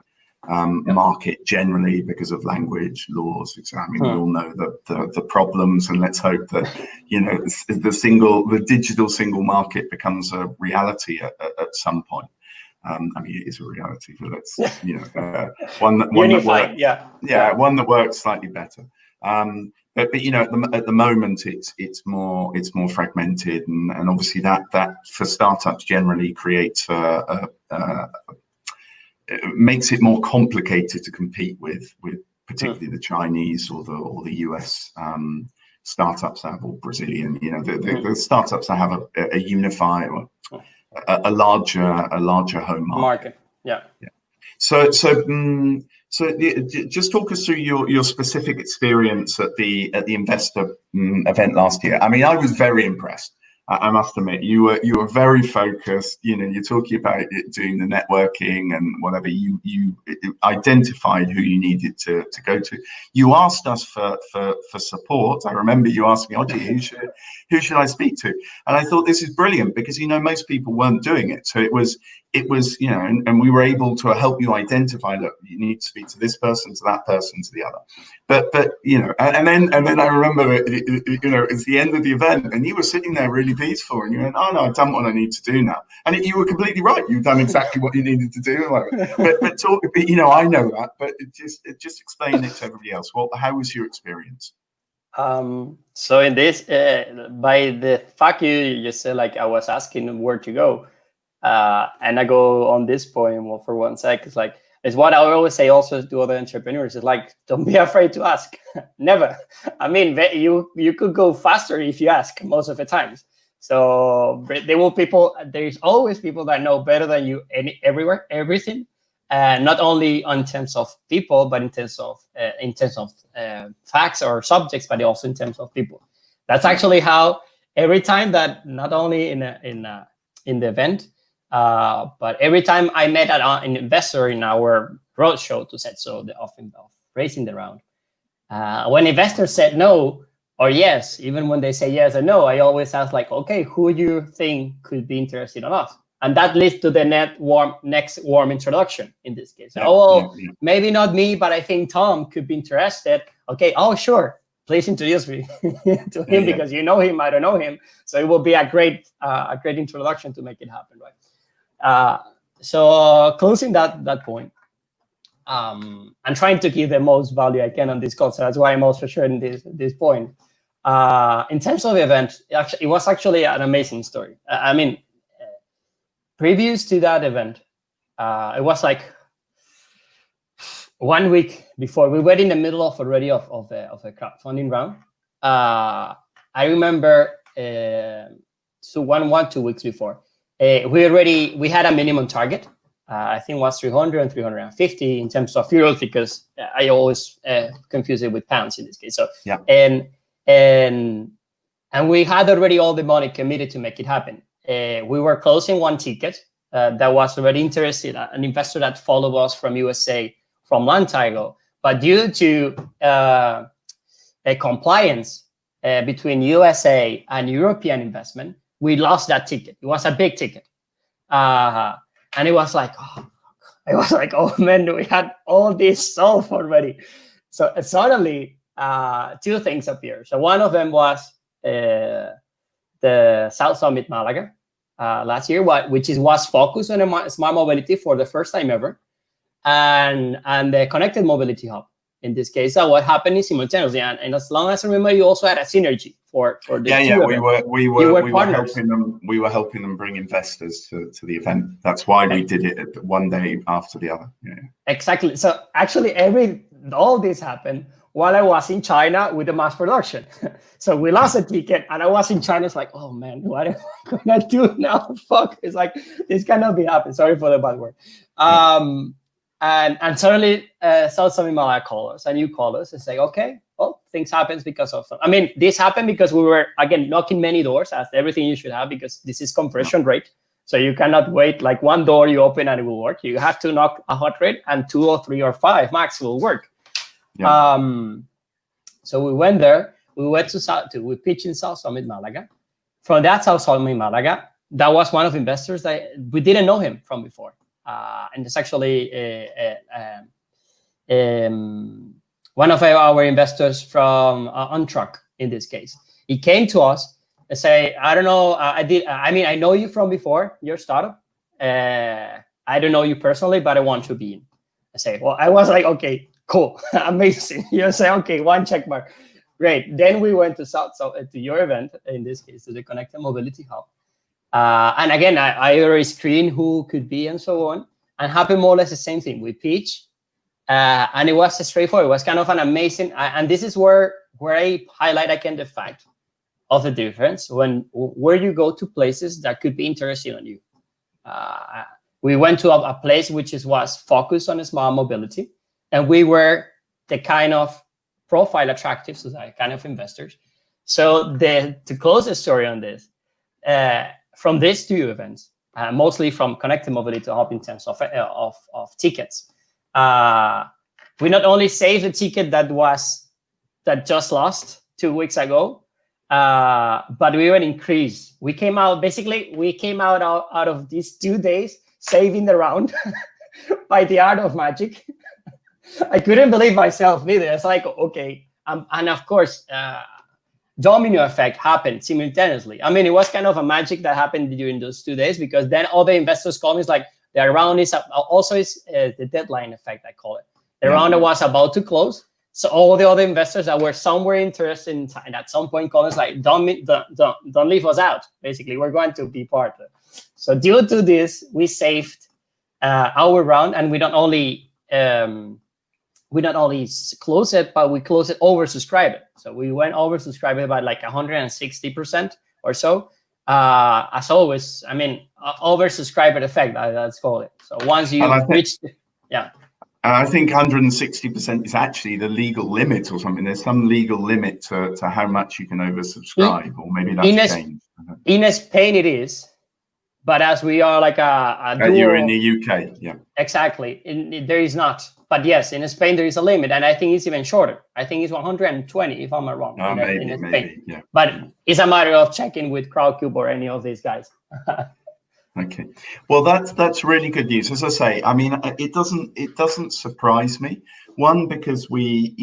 market generally because of language, laws, etc. I mean, we all know the problems, and let's hope that, you know, the digital single market becomes a reality at some point. I mean, it is a reality, but let's, you know, one that works, one that works slightly better. But you know, at the moment, it's more fragmented, and obviously that for startups generally creates makes it more complicated to compete with particularly the Chinese or the US startups that have, or Brazilian. You know, the startups that have a unified or a larger home market. Yeah. So just talk us through your specific experience at the investor event last year. I mean, I was very impressed. I must admit, you were very focused. You know, you're talking about doing the networking and whatever. You identified who you needed to go to. You asked us for support. I remember you asking, "Oh, gee, who should I speak to?" And I thought this is brilliant, because, you know, most people weren't doing it. So it was, you know, and we were able to help you identify, look, you need to speak to this person, to that person, to the other. But you know, and then I remember, you know, it's the end of the event, and you were sitting there really peaceful, and you went, "Oh no, I've done what I need to do now." And you were completely right. You've done exactly what you needed to do. But talk, you know, I know that, but just explain it to everybody else. Well, how was your experience? So in this, by the fact you just said, like, I was asking where to go, and I go on this point for 1 sec. It's like, it's what I always say also to other entrepreneurs. It's like, don't be afraid to ask. Never. I mean, you could go faster if you ask most of the times. So there's always people that know better than you everywhere, everything. Not only in terms of people, but in terms of facts or subjects, but also in terms of people. That's actually how every time that, not only in the event, but every time I met an investor in our roadshow, to set so the often of raising the round, when investors said no or yes, even when they say yes or no, I always ask, like, okay, who do you think could be interested in us? And that leads to the next warm introduction in this case. Maybe not me, but I think Tom could be interested. Okay, oh sure, please introduce me to him, because you know him, I don't know him. So it will be a great introduction to make it happen, right? So closing that point, I'm trying to give the most value I can on this call. So that's why I'm also sharing this point. In terms of the event, it was actually an amazing story. I mean, previous to that event, It was like 1 week before. We were in the middle of already of a crowdfunding round. I remember so 2 weeks before, we had a minimum target. I think it was 300 and 350 in terms of euros, because I always confuse it with pounds in this case. So yeah, and we had already all the money committed to make it happen. We were closing one ticket that was already interested, an investor that followed us from USA from a long time ago, but due to a compliance between USA and European investment, we lost that ticket. It was a big ticket. And it was like, oh man, we had all this solved already. So suddenly, two things appeared. So one of them was the South Summit Malaga last year, which was focused on smart mobility for the first time ever, and the connected mobility hub. In this case, what happened is simultaneously, and as long as I remember, you also had a synergy for the we were helping them bring investors to the event. That's why we did it one day after the other. Yeah. Exactly. So actually, all this happened while I was in China with the mass production. So we lost a ticket, and I was in China. It's like, oh man, what am I gonna do now? Fuck! It's like this cannot be happening. Sorry for the bad word. And suddenly, South Summit Malaga called us, and you called us and say, okay, well, things happen because of. I mean, this happened because we were again knocking many doors, as everything you should have, because this is conversion rate. So you cannot wait like one door you open and it will work. You have to knock a hot rate, and 2 or 3 or 5 max will work. Yeah. So we went there. We went we pitched in South Summit Malaga. From that South Summit Malaga, that was one of the investors that we didn't know him from before. And it's actually one of our investors from OnTruck in this case. He came to us and say, I don't know, I know you from before, your startup. I don't know you personally, but I want to be in. I say, well, I was like, okay, cool, amazing. You say, okay, 1 check mark. Great. Then we went to your event, in this case, to the Connected Mobility Hub. And again, I already screened who could be and so on, and happened more or less the same thing. We pitched, and it was straightforward. It was kind of an amazing, and this is where I highlight again the fact of the difference where you go to places that could be interesting on you. We went to a place which was focused on smart mobility, and we were the kind of profile attractive to that kind of investors. So to close the story on this, from these 2 events, mostly from Connected Mobility Hub in terms of tickets, we not only saved the ticket that just lost 2 weeks ago, but we even increased. We came out out of these 2 days saving the round by the art of magic. I couldn't believe myself neither. It's like, okay, and of course, domino effect happened simultaneously. I mean, it was kind of a magic that happened during those 2 days, because then all the investors called me. It's like the round is also the deadline effect, I call it. The round was about to close, so all the other investors that were somewhere interested in at some point called us like, don't leave us out. Basically, we're going to be part of it. So due to this, we saved our round, and we not only close it, but we close it oversubscribed. So we went oversubscribed by like 160% or so. As always, I mean, oversubscribed effect, let's call it. So once you reach, I think 160% is actually the legal limit or something. There's some legal limit to how much you can oversubscribe, or maybe that's changed. In Spain it is, but as we are like a dual, you're in the UK, yeah. Exactly, there is not. But yes, in Spain there is a limit, and I think it's even shorter. I think it's 120, if I'm not wrong. Maybe, yeah. But it's a matter of checking with Crowdcube or any of these guys. Okay, well, that's really good news. As I say, I mean, it doesn't surprise me. One, because we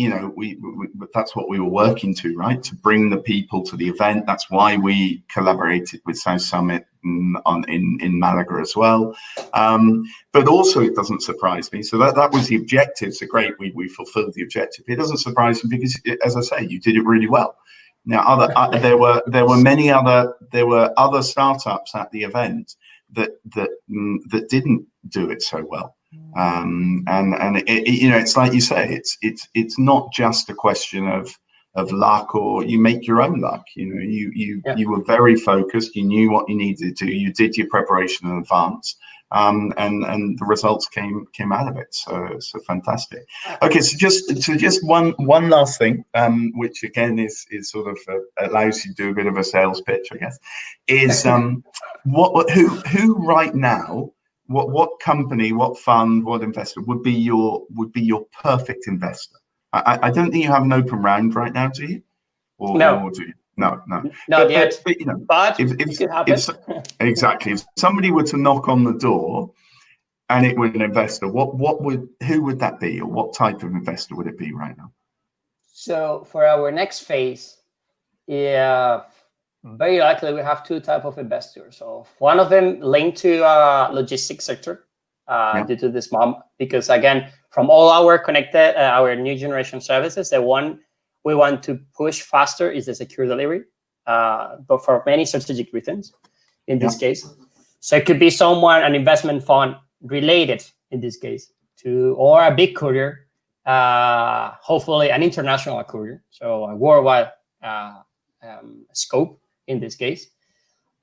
that's what we were working to, right? To bring the people to the event. That's why we collaborated with South Summit in Malaga as well. But also, it doesn't surprise me. So that was the objective. So great, we fulfilled the objective. It doesn't surprise me because, as I say, you did it really well. Now, there were other startups at the event that didn't do it so well. It's like you say, it's not just a question of luck, or you make your own luck. You were very focused. You knew what you needed to do. You did your preparation in advance, and the results came out of it. So fantastic. Okay, so just one last thing, which again is sort of allows you to do a bit of a sales pitch, I guess, is who right now. What company, what fund, what investor would be your perfect investor? I don't think you have an open round right now, do you? No. Or do you? No. Not yet. But it could happen. Exactly. If somebody were to knock on the door and it were an investor, who would that be, or what type of investor would it be right now? So for our next phase, very likely we have two types of investors. So one of them linked to logistics sector due to this because again, from all our connected, our new generation services, the one we want to push faster is the secure delivery, but for many strategic reasons in this case. So it could be an investment fund related in this case or a big courier, hopefully an international courier, so a worldwide scope in this case.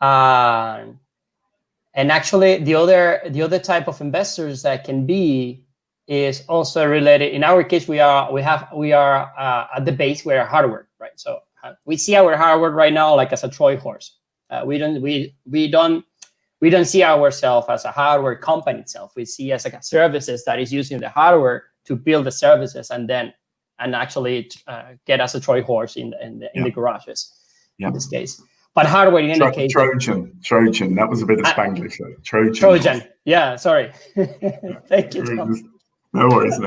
And actually the other type of investors that can be is also related. In our case, we are at the base, we're hardware, right? So we see our hardware right now like as a Troy horse. We don't see ourselves as a hardware company itself. We see as a services that is using the hardware to build the services and actually get us a Troy horse in the garages in this case. But hardware in any case. Trojan. That was a bit of Spanglish. Trojan. Yeah, sorry. Thank you, Tom. No worries.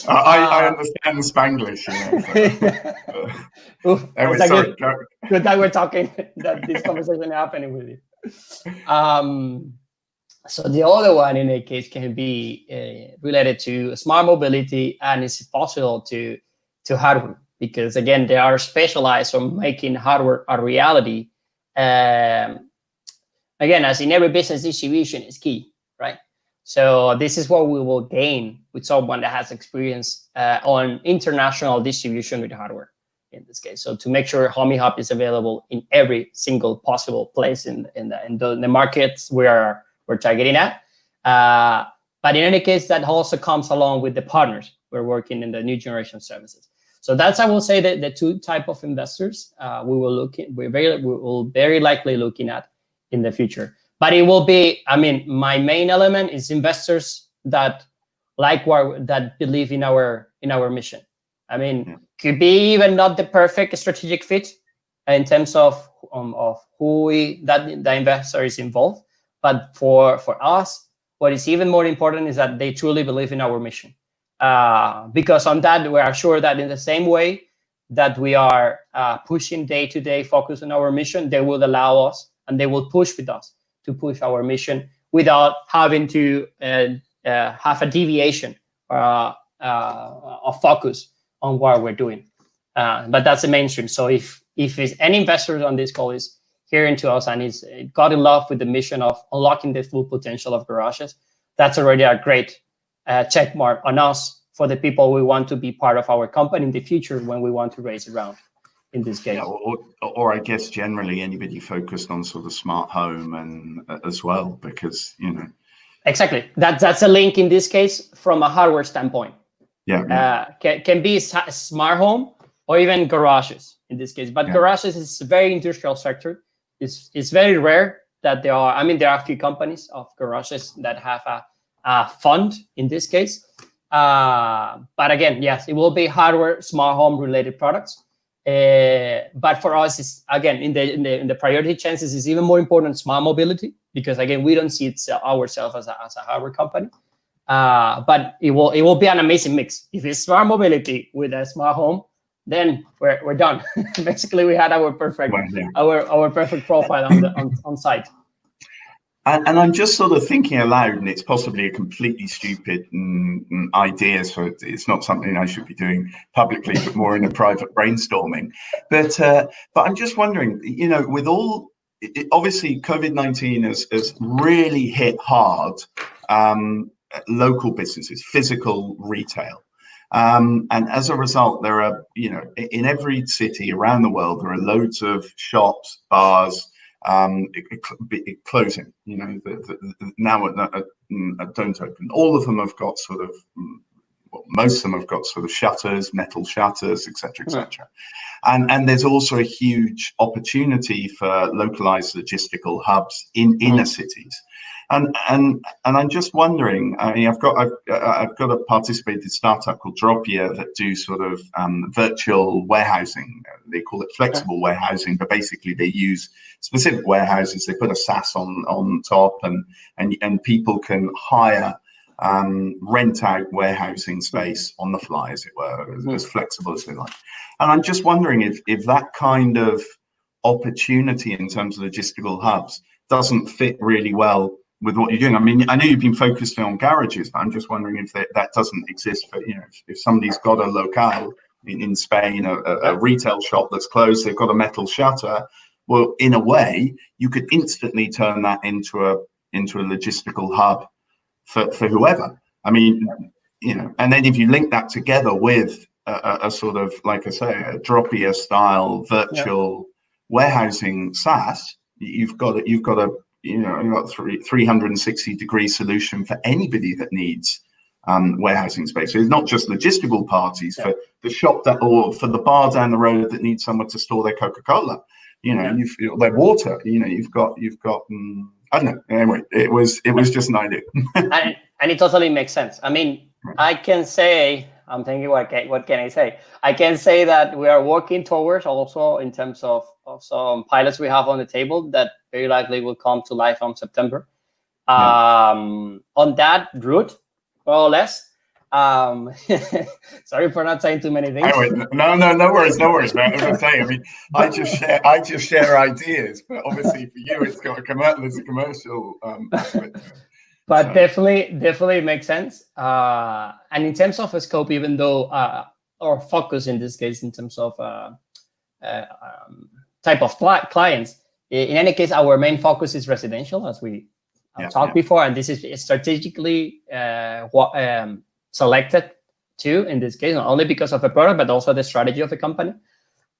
I understand the Spanglish. Anyway, sorry. Good that we're talking, that this conversation happening with you. So the other one in a case can be related to smart mobility, and it's possible to hardware, because again, they are specialized on making hardware a reality. Again, as in every business, distribution is key, right? So this is what we will gain with someone that has experience on international distribution with hardware in this case. So to make sure HomyHub is available in every single possible place in the markets we're targeting at. But in any case, that also comes along with the partners we're working in the new generation services. So that's, I will say, that the two type of investors we will very likely looking at in the future. But it will be, my main element is investors that that believe in our mission. Could be even not the perfect strategic fit in terms of who the investor is involved, but for us, what is even more important is that they truly believe in our mission. Because on that, we are sure that in the same way that we are pushing day-to-day focus on our mission, they will allow us and they will push with us to push our mission without having to have a deviation of focus on what we're doing. But that's the mainstream. So if any investor on this call is hearing to us and is got in love with the mission of unlocking the full potential of garages, that's already a great check mark on us for the people we want to be part of our company in the future when we want to raise a round. In this case, or I guess generally anybody focused on sort of smart home and as well, because exactly that's a link in this case from a hardware standpoint. Can be smart home or even garages in this case, but garages is a very industrial sector. It's very rare that there are. There are a few companies of garages that have a fund in this case, but again, yes, it will be hardware, smart home related products. But for us, it's again in the priority chances is even more important smart mobility, because again we don't see ourselves as a hardware company, but it will be an amazing mix. If it's smart mobility with a smart home, then we're done. Basically, we had our perfect our perfect profile on site. And I'm just sort of thinking aloud, and it's possibly a completely stupid idea, so it's not something I should be doing publicly, but more in a private brainstorming. But I'm just wondering, with all, obviously COVID-19 has really hit hard local businesses, physical retail. And as a result, there are, in every city around the world, there are loads of shops, bars, closing, now don't open. All of them have got sort of, most of them have got sort of shutters, metal shutters, etc., etc. And there's also a huge opportunity for localized logistical hubs in inner cities. And I'm just wondering. I mean, I've got a participated startup called Dropia that do sort of virtual warehousing. They call it flexible warehousing, but basically they use specific warehouses. They put a SaaS on top, and people can hire, rent out warehousing space on the fly, as it were, as flexible as they like. And I'm just wondering if that kind of opportunity in terms of logistical hubs doesn't fit really well with what you're doing. I mean, I know you've been focused on garages, but I'm just wondering if that doesn't exist for, if somebody's got a locale in Spain, a retail shop that's closed, they've got a metal shutter. Well, in a way, you could instantly turn that into a logistical hub for whoever. I mean, and then if you link that together with a sort of, like I say, a Dropia style virtual warehousing SaaS, you've got a 360-degree solution for anybody that needs warehousing space. So it's not just logistical parties for the shop or for the bar down the road that needs somewhere to store their Coca-Cola. Their water. You've got. I don't know. Anyway, it was just an idea. and it totally makes sense. I mean, I can say, I'm thinking, what can I say? I can say that we are working towards, also in terms of some pilots we have on the table that very likely will come to life on September. On that route, more or less. Sorry for not saying too many things. Anyway, no worries, man. As I say, I mean, I just share ideas, but obviously for you, there's a commercial aspect. But definitely makes sense. And in terms of a scope, even though our focus in this case, in terms of type of clients, in any case, our main focus is residential, as we talked before, and this is strategically selected too, in this case, not only because of the product, but also the strategy of the company.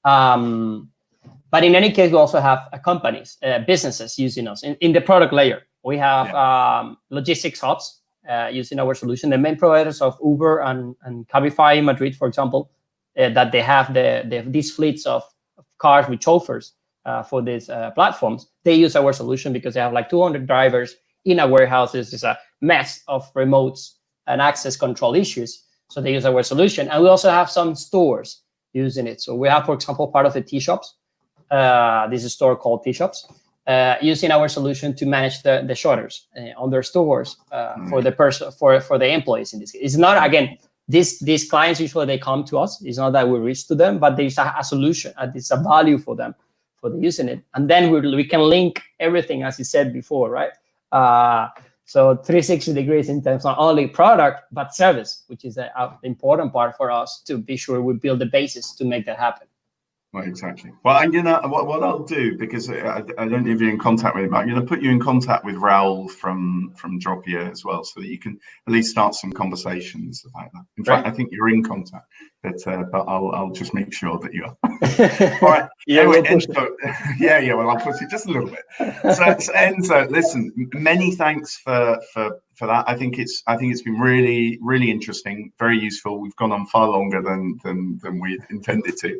But in any case, we also have companies, businesses using us in the product layer. We have logistics hubs using our solution. The main providers of Uber and Cabify in Madrid, for example, that they have these fleets of cars with chauffeurs for these platforms. They use our solution because they have like 200 drivers in a warehouse. It's a mess of remotes and access control issues. So they use our solution. And we also have some stores using it. So we have, for example, part of the tea shops. This is a store called Tea Shops, using our solution to manage the shutters on their stores for the employees in this case. It's not, again, these clients usually they come to us. It's not that we reach to them, but there's a solution. It's a value for them for the using it. And then we can link everything, as you said before, right? So 360 degrees in terms of not only product, but service, which is an important part for us to be sure we build the basis to make that happen. Well, exactly. Well, and what I'll do, because I don't have you in contact with him, I'm going to put you in contact with Raul from Dropia as well, so that you can at least start some conversations about that. In fact, I think you're in contact, but I'll just make sure that you are. All right. Anyway, Enzo, well, I'll push it just a little bit. So Enzo, listen, many thanks for that. I think it's been really, really interesting, very useful. We've gone on far longer than we intended to.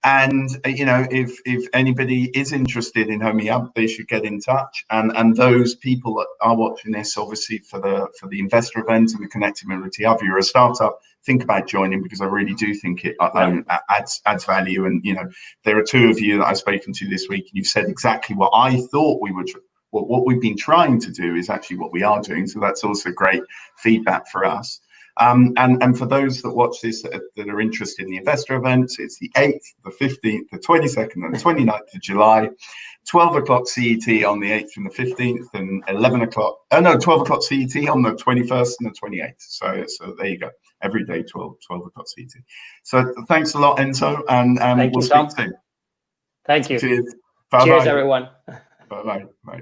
And if anybody is interested in HomyHub, they should get in touch. And those people that are watching this, obviously for the investor event and the Connected Mobility Hub, you're a startup, think about joining, because I really do think it adds value. And there are two of you that I've spoken to this week, and you've said exactly what I thought we would. What we've been trying to do is actually what we are doing. So that's also great feedback for us. And for those that watch this that are interested in the investor events, it's the 8th, the 15th, the 22nd, and the 29th of July, 12 o'clock CET on the 8th and the 15th, and 12 o'clock CET on the 21st and the 28th. So there you go. Every day, 12 o'clock CET. So thanks a lot, Enzo, and we'll speak soon. Thank you. Cheers. Bye-bye. Cheers, everyone. Bye-bye. Bye.